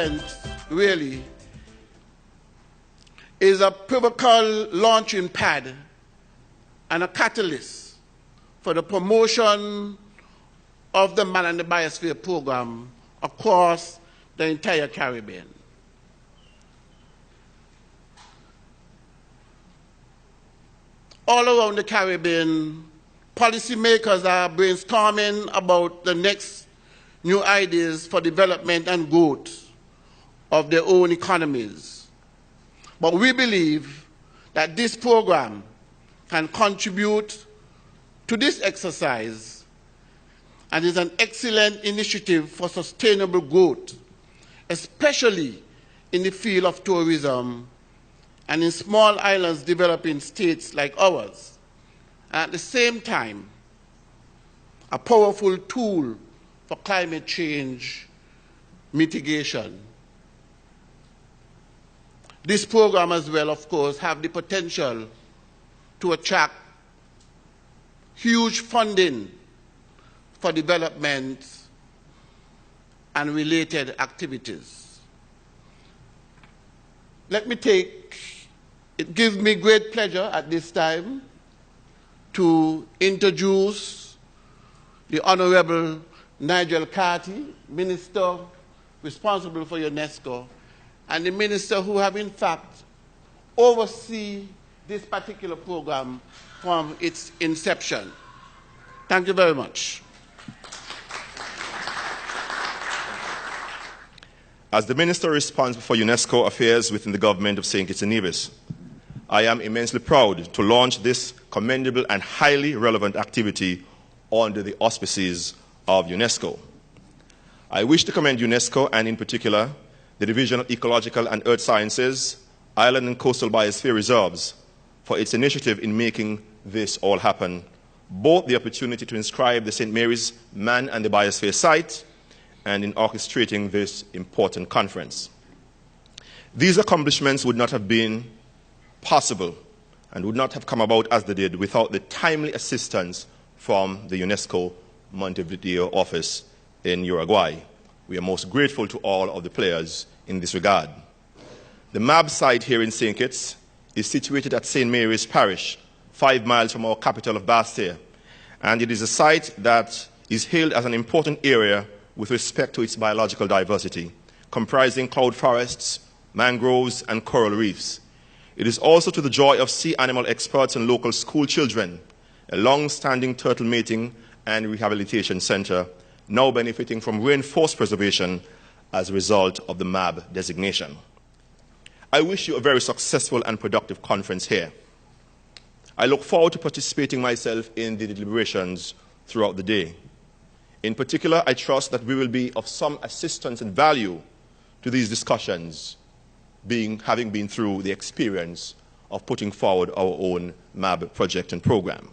event, really, is a pivotal launching pad and a catalyst for the promotion of the Man and the Biosphere program across the entire Caribbean. All around the Caribbean, policymakers are brainstorming about the next new ideas for development and growth of their own economies. But we believe that this program can contribute to this exercise and is an excellent initiative for sustainable growth, especially in the field of tourism and in small islands developing states like ours. At the same time, a powerful tool for climate change mitigation. This program as well, of course, have the potential to attract huge funding for development and related activities. It gives me great pleasure at this time to introduce the Honorable Nigel Carty, Minister responsible for UNESCO, and the Minister who have in fact overseen this particular program from its inception. Thank you very much. As the Minister responsible for UNESCO affairs within the government of St. Kitts and Nevis, I am immensely proud to launch this commendable and highly relevant activity under the auspices of UNESCO. I wish to commend UNESCO and in particular the Division of Ecological and Earth Sciences, Island and Coastal Biosphere Reserves for its initiative in making this all happen, both the opportunity to inscribe the St. Mary's Man and the Biosphere site and in orchestrating this important conference. These accomplishments would not have been possible and would not have come about as they did without the timely assistance from the UNESCO Montevideo office in Uruguay. We are most grateful to all of the players in this regard. The MAB site here in St. Kitts is situated at St. Mary's Parish, 5 miles from our capital of Bastia, and it is a site that is hailed as an important area with respect to its biological diversity, comprising cloud forests, mangroves, and coral reefs. It is also to the joy of sea animal experts and local school children, a long-standing turtle mating and rehabilitation center, now benefiting from reinforced preservation as a result of the MAB designation. I wish you a very successful and productive conference here. I look forward to participating myself in the deliberations throughout the day. In particular, I trust that we will be of some assistance and value to these discussions, having been through the experience of putting forward our own MAB project and program.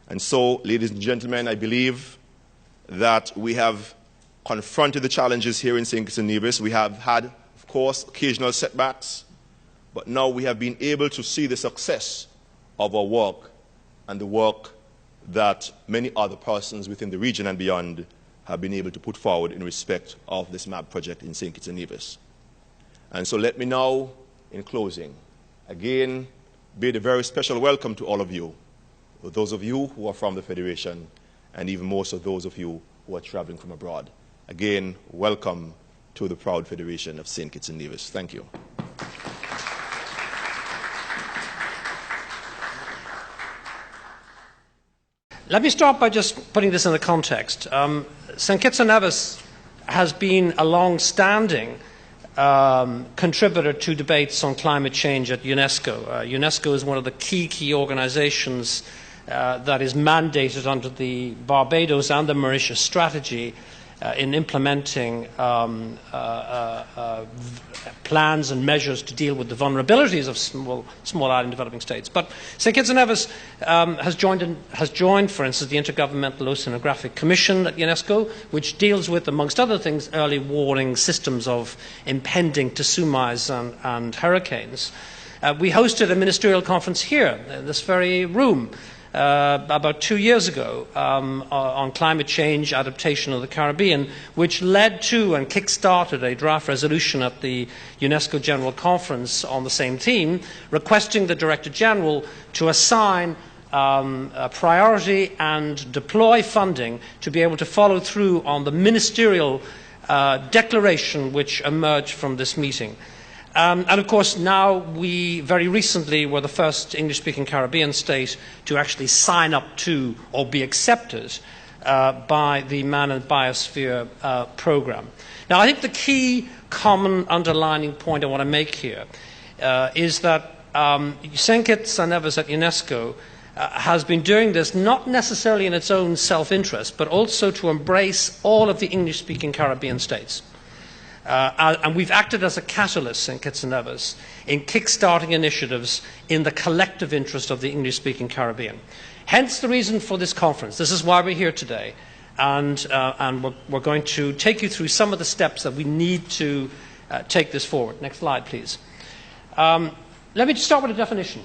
And so, ladies and gentlemen, I believe that we have confronted the challenges here in St. Kitts and Nevis. We have had, of course, occasional setbacks, but now we have been able to see the success of our work and the work that many other persons within the region and beyond have been able to put forward in respect of this MAB project in St. Kitts and Nevis. And so let me now, in closing, again bid a very special welcome to all of you, those of you who are from the Federation, and even more so those of you who are traveling from abroad. Again, welcome to the proud Federation of St. Kitts and Nevis. Thank you. Let me start by just putting this in the context. St. Kitts and Nevis has been a long-standing contributor to debates on climate change at UNESCO. UNESCO is one of the key organizations that is mandated under the Barbados and the Mauritius strategy in implementing plans and measures to deal with the vulnerabilities of small island developing states. But St. Kitts and Nevis has joined, for instance, the Intergovernmental Oceanographic Commission at UNESCO, which deals with, amongst other things, early warning systems of impending tsunamis and hurricanes. We hosted a ministerial conference here in this very room about 2 years ago on climate change adaptation of the Caribbean, which led to and kick-started a draft resolution at the UNESCO General Conference on the same theme, requesting the Director General to assign a priority and deploy funding to be able to follow through on the ministerial declaration which emerged from this meeting. And of course now we very recently were the first English-speaking Caribbean state to actually sign up to or be accepted by the Man and Biosphere programme. Now I think the key common underlining point I want to make here is that St. Kitts and Nevis at UNESCO has been doing this not necessarily in its own self-interest, but also to embrace all of the English-speaking Caribbean states. And we've acted as a catalyst in Kitts and Nevis in kick-starting initiatives in the collective interest of the English-speaking Caribbean. Hence the reason for this conference. This is why we're here today. And we're going to take you through some of the steps that we need to take this forward. Next slide, please. Let me just start with a definition.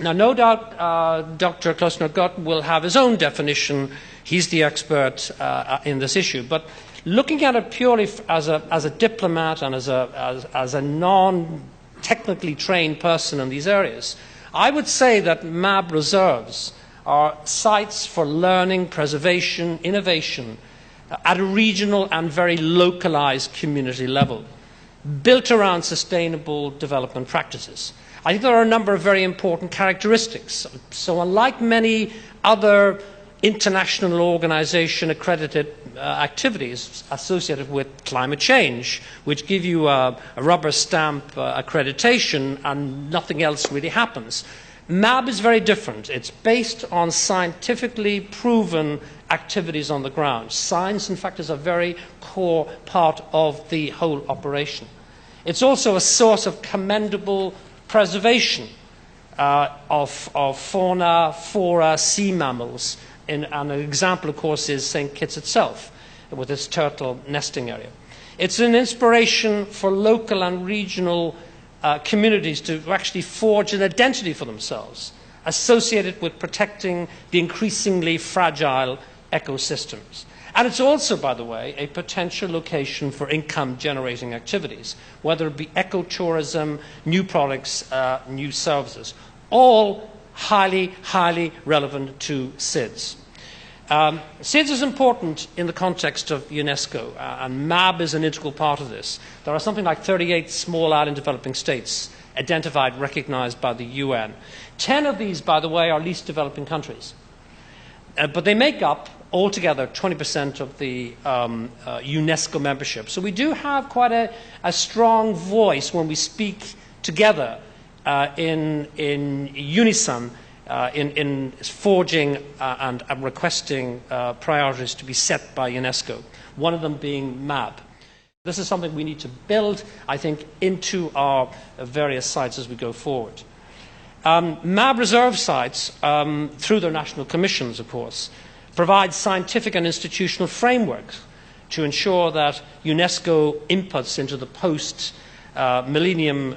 Now, no doubt Dr. Klaus-Gott will have his own definition. He's the expert in this issue. But looking at it purely as a diplomat and as a non-technically trained person in these areas, I would say that MAB reserves are sites for learning, preservation, innovation at a regional and very localized community level, built around sustainable development practices. I think there are a number of very important characteristics. So unlike many other international organization accredited activities associated with climate change, which give you a rubber stamp accreditation and nothing else really happens, MAB is very different. It's based on scientifically proven activities on the ground. Science, in fact, is a very core part of the whole operation. It's also a source of commendable preservation of fauna, flora, sea mammals. And an example, of course, is St. Kitts itself, with its turtle nesting area. It's an inspiration for local and regional communities to actually forge an identity for themselves, associated with protecting the increasingly fragile ecosystems. And it's also, by the way, a potential location for income-generating activities, whether it be ecotourism, new products, new services, all highly, highly relevant to SIDS. SIDS is important in the context of UNESCO, and MAB is an integral part of this. There are something like 38 small island developing states identified, recognized by the UN. 10 of these, by the way, are least developing countries. But they make up altogether 20% of the UNESCO membership. So we do have quite a strong voice when we speak together in unison in forging and requesting priorities to be set by UNESCO, one of them being MAB. This is something we need to build, I think, into our various sites as we go forward. MAB reserve sites, through their national commissions, of course, provide scientific and institutional frameworks to ensure that UNESCO inputs into the post-millennium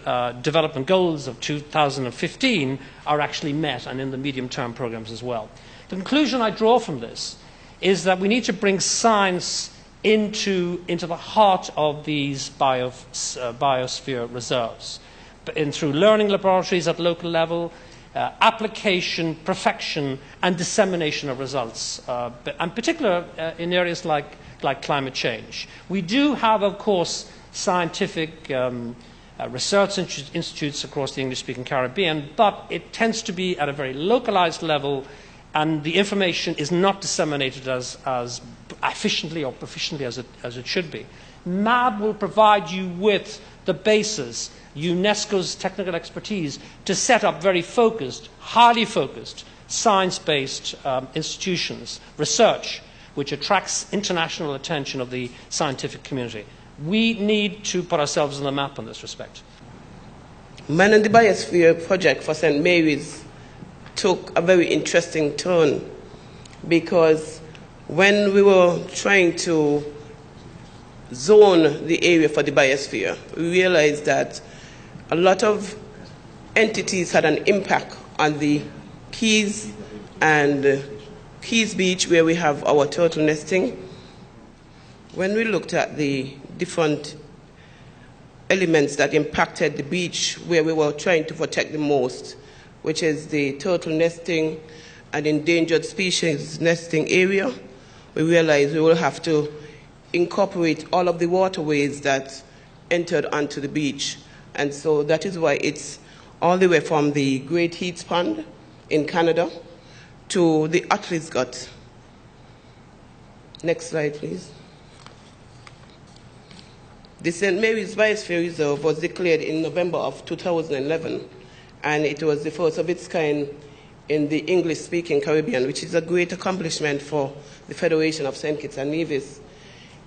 development goals of 2015 are actually met, and in the medium-term programs as well. The conclusion I draw from this is that we need to bring science into the heart of these biosphere reserves, through learning laboratories at local level, application, perfection, and dissemination of results, and particularly in areas like climate change. We do have, of course, scientific research institutes across the English-speaking Caribbean, but it tends to be at a very localized level, and the information is not disseminated as efficiently or proficiently as it should be. MAB will provide you with the basis, UNESCO's technical expertise, to set up very focused, highly focused, science-based institutions, research, which attracts international attention of the scientific community. We need to put ourselves on the map in this respect. Man and the Biosphere project for St. Mary's took a very interesting turn, because when we were trying to zone the area for the biosphere, we realized that a lot of entities had an impact on the keys and Keys Beach, where we have our turtle nesting. When we looked at the different elements that impacted the beach where we were trying to protect the most, which is the turtle nesting and endangered species nesting area, we realized we will have to incorporate all of the waterways that entered onto the beach. And so that is why it's all the way from the Great Heats Pond in Canada to the Atlas Gut. Next slide, please. The St. Mary's Biosphere Reserve was declared in November of 2011, and it was the first of its kind in the English-speaking Caribbean, which is a great accomplishment for the Federation of St. Kitts and Nevis.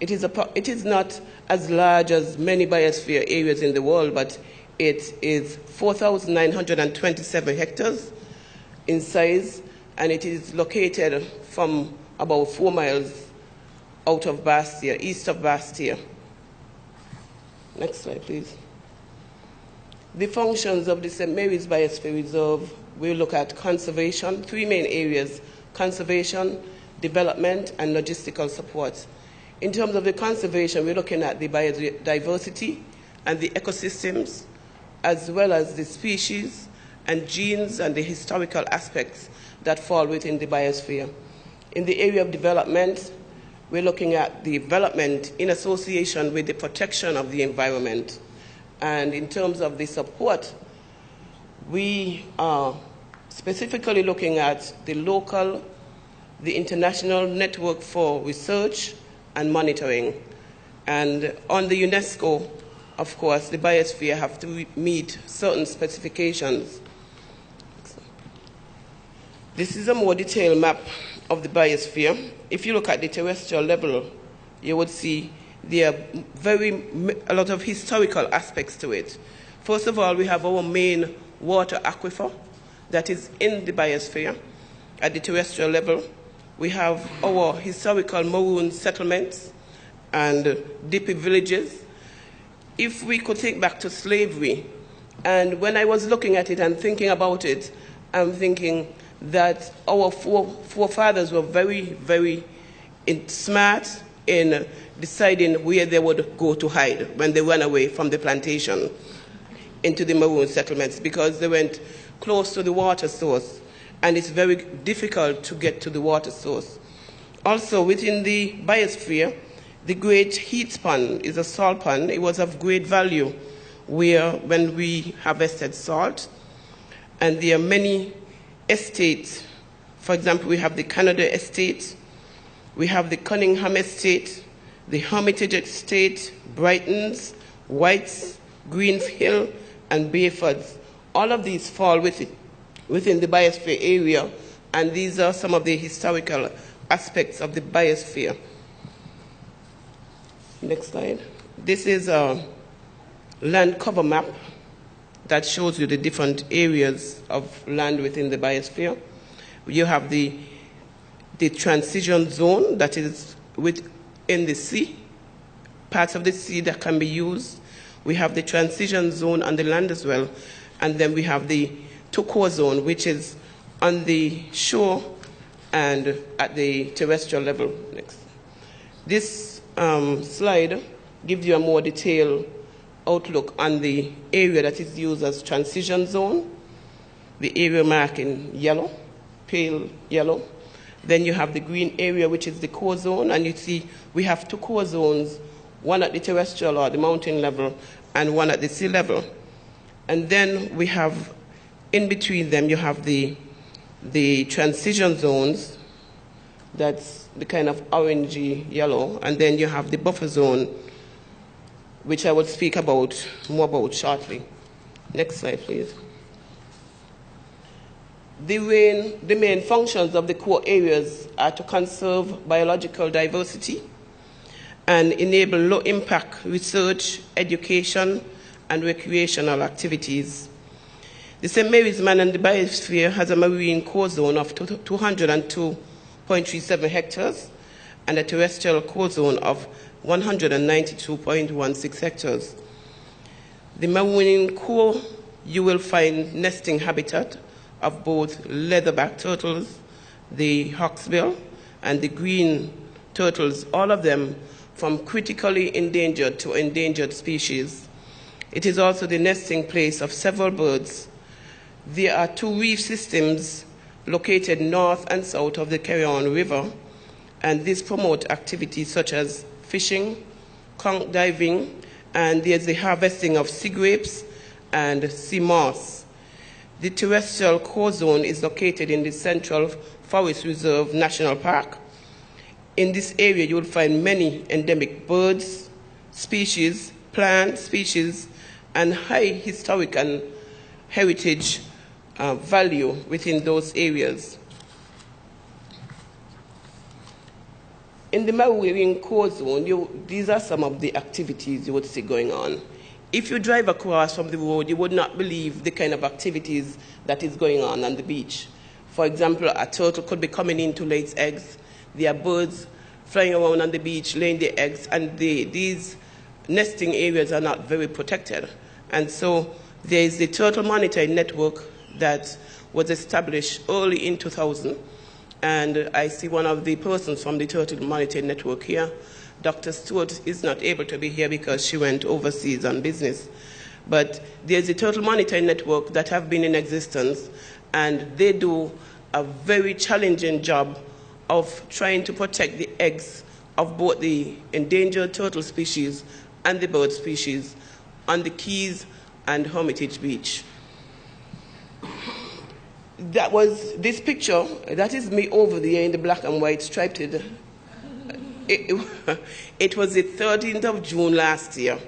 It is not as large as many biosphere areas in the world, but it is 4,927 hectares in size, and it is located from about 4 miles out of Bastia, east of Bastia. Next slide, please. The functions of the St. Mary's Biosphere Reserve, we look at conservation, 3 main areas: conservation, development, and logistical support. In terms of the conservation, we're looking at the biodiversity and the ecosystems, as well as the species and genes and the historical aspects that fall within the biosphere. In the area of development, we're looking at the development in association with the protection of the environment. And in terms of the support, we are specifically looking at the local, the international network for research and monitoring. And on the UNESCO, of course, the biosphere have to meet certain specifications. This is a more detailed map of the biosphere. If you look at the terrestrial level, you would see there are a lot of historical aspects to it. First of all, we have our main water aquifer that is in the biosphere at the terrestrial level. We have our historical maroon settlements and dippy villages. If we could think back to slavery, and when I was looking at it and thinking about it, I'm thinking that our forefathers were very, very smart in deciding where they would go to hide when they ran away from the plantation into the maroon settlements, because they went close to the water source, and it's very difficult to get to the water source. Also, within the biosphere, the Great Heats Pond is a salt pond. It was of great value when we harvested salt, and there are many estates. For example, we have the Canada Estate, we have the Cunningham Estate, the Hermitage Estate, Brighton's, White's, Greens Hill, and Bayford's. All of these fall within the biosphere area, and these are some of the historical aspects of the biosphere. Next slide. This is a land cover map that shows you the different areas of land within the biosphere. You have the transition zone that is within the sea, parts of the sea that can be used. We have the transition zone on the land as well. And then we have the to-core zone, which is on the shore and at the terrestrial level. Next. This slide gives you a more detailed outlook on the area that is used as transition zone, the area marked in yellow, pale yellow. Then you have the green area, which is the core zone, and you see we have 2 core zones, one at the terrestrial or the mountain level and one at the sea level. And then we have, in between them, you have the transition zones, that's the kind of orangey yellow, and then you have the buffer zone, which I will speak more about shortly. Next slide, please. The main functions of the core areas are to conserve biological diversity and enable low-impact research, education, and recreational activities. The St. Mary's Man and the Biosphere has a marine core zone of 202.37 hectares and a terrestrial core zone of 192.16 hectares. The marine core, you will find nesting habitat of both leatherback turtles the hawksbill, and the green turtles, all of them from critically endangered to endangered species. It is also the nesting place of several birds. There are 2 reef systems located north and south of the Carry-On River, and these promote activities such as fishing, conch diving, and there's the harvesting of sea grapes and sea moss. The terrestrial core zone is located in the Central Forest Reserve National Park. In this area, you will find many endemic birds, species, plant species, and high historic and heritage value within those areas. In the marine core zone, these are some of the activities you would see going on. If you drive across from the road, you would not believe the kind of activities that is going on the beach. For example, a turtle could be coming in to lay its eggs. There are birds flying around on the beach, laying their eggs, and these nesting areas are not very protected. And so there is the Turtle Monitoring Network that was established early in 2000. And I see one of the persons from the Turtle Monitoring Network here. Dr. Stewart is not able to be here because she went overseas on business. But there's a Turtle Monitoring Network that have been in existence, and they do a very challenging job of trying to protect the eggs of both the endangered turtle species and the bird species on the Keys and Hermitage Beach. That was this picture. That is me over there in the black and white striped. It was the 13th of June last year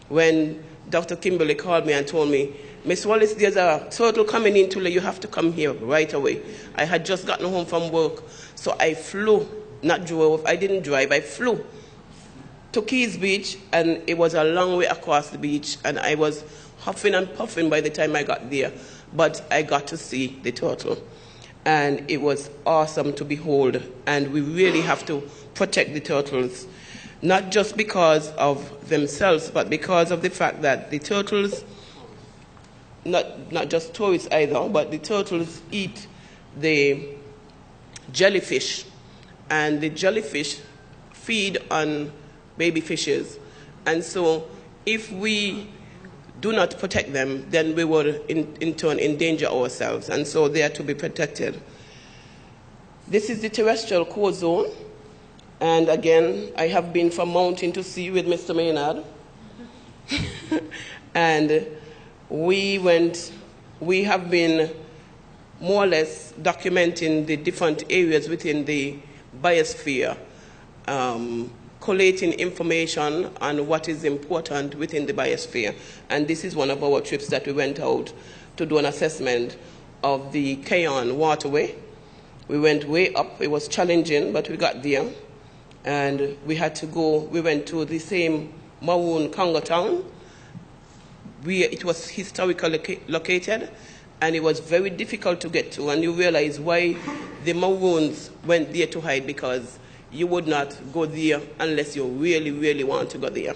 when Dr. Kimberly called me and told me, Miss Wallace, there's a turtle coming in to you have to come here right away. I had just gotten home from work, so I flew, not drove, I didn't drive, I flew to Keys Beach, and it was a long way across the beach, and I was huffing and puffing by the time I got there, but I got to see the turtle. And it was awesome to behold, and we really have to protect the turtles, not just because of themselves, but because of the fact that the turtles, not just tourists either, but the turtles eat the jellyfish, and the jellyfish feed on baby fishes. And so if we do not protect them, then we will in turn endanger ourselves, and so they are to be protected. This is the terrestrial core zone, and again, I have been from mountain to sea with Mr. Maynard, and we have been more or less documenting the different areas within the biosphere, collating information on what is important within the biosphere. And this is one of our trips that we went out to do an assessment of the Carry-On waterway. We went way up. It was challenging, but we got there. And we had to go, we went to the same Maroon Congo town. It was historically located, and it was very difficult to get to. And you realize why the Maroons went there to hide, because you would not go there unless you really, really want to go there.